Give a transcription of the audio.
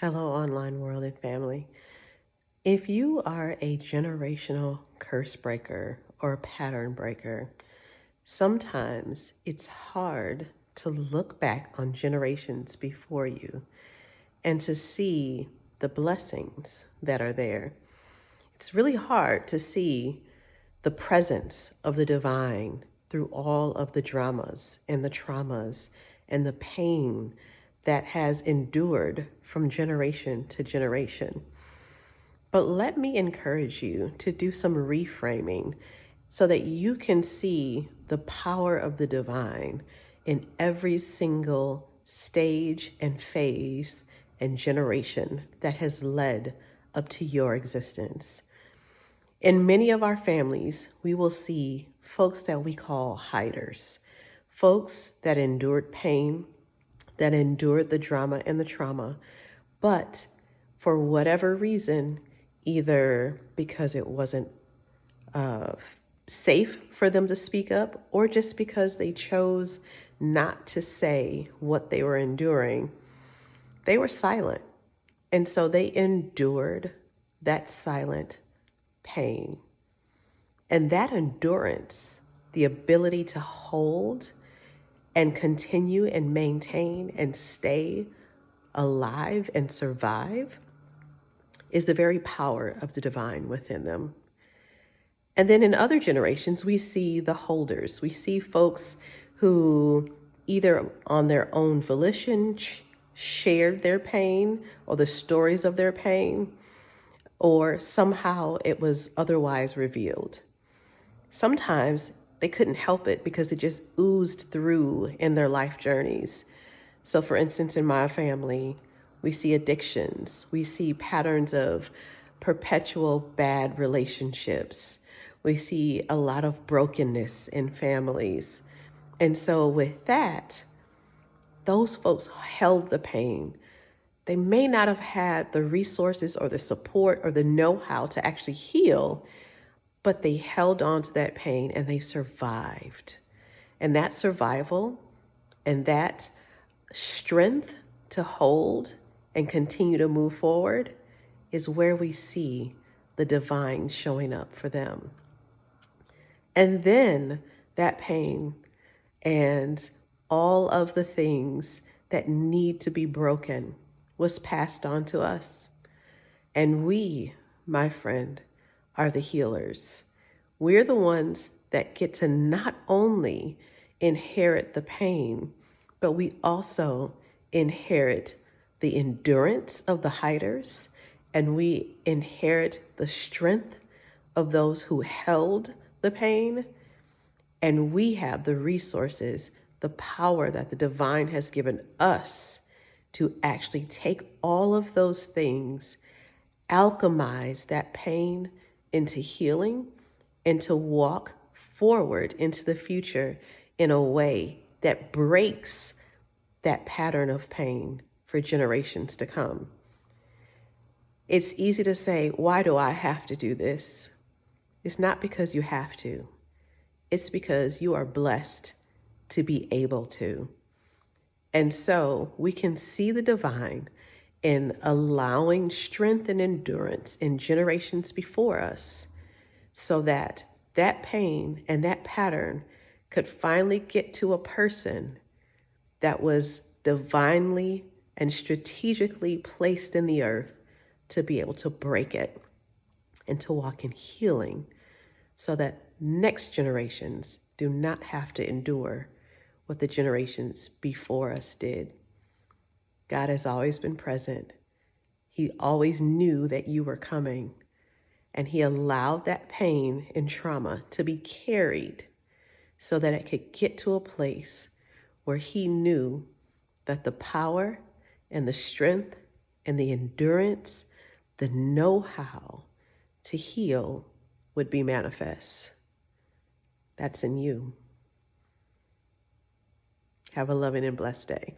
Hello, online world and family. If you are a generational curse breaker or pattern breaker, sometimes it's hard to look back on generations before you and to see the blessings that are there. It's really hard to see the presence of the divine through all of the dramas and the traumas and the pain that has endured from generation to generation. But let me encourage you to do some reframing so that you can see the power of the divine in every single stage and phase and generation that has led up to your existence. In many of our families, we will see folks that we call hiders, folks that endured pain, that endured the drama and the trauma, but for whatever reason, either because it wasn't safe for them to speak up or just because they chose not to say what they were enduring, they were silent. And so they endured that silent pain. And that endurance, the ability to hold and continue and maintain and stay alive and survive, is the very power of the divine within them. And then in other generations, we see the holders. We see folks who either on their own volition shared their pain or the stories of their pain, or somehow it was otherwise revealed. Sometimes they couldn't help it because it just oozed through in their life journeys. So for instance, in my family, we see addictions. We see patterns of perpetual bad relationships. We see a lot of brokenness in families. And so with that, those folks held the pain. They may not have had the resources or the support or the know-how to actually heal, but they held on to that pain and they survived. And that survival and that strength to hold and continue to move forward is where we see the divine showing up for them. And then that pain and all of the things that need to be broken was passed on to us. And we, my friend, are the healers. We're the ones that get to not only inherit the pain, but we also inherit the endurance of the hiders, and we inherit the strength of those who held the pain, and we have the resources, the power that the divine has given us to actually take all of those things, alchemize that pain into healing, and to walk forward into the future in a way that breaks that pattern of pain for generations to come. It's easy to say, why do I have to do this? It's not because you have to. It's because you are blessed to be able to. And so we can see the divine in allowing strength and endurance in generations before us so that that pain and that pattern could finally get to a person that was divinely and strategically placed in the earth to be able to break it and to walk in healing so that next generations do not have to endure what the generations before us did. God has always been present. He always knew that you were coming, and he allowed that pain and trauma to be carried so that it could get to a place where he knew that the power and the strength and the endurance, the know-how to heal would be manifest. That's in you. Have a loving and blessed day.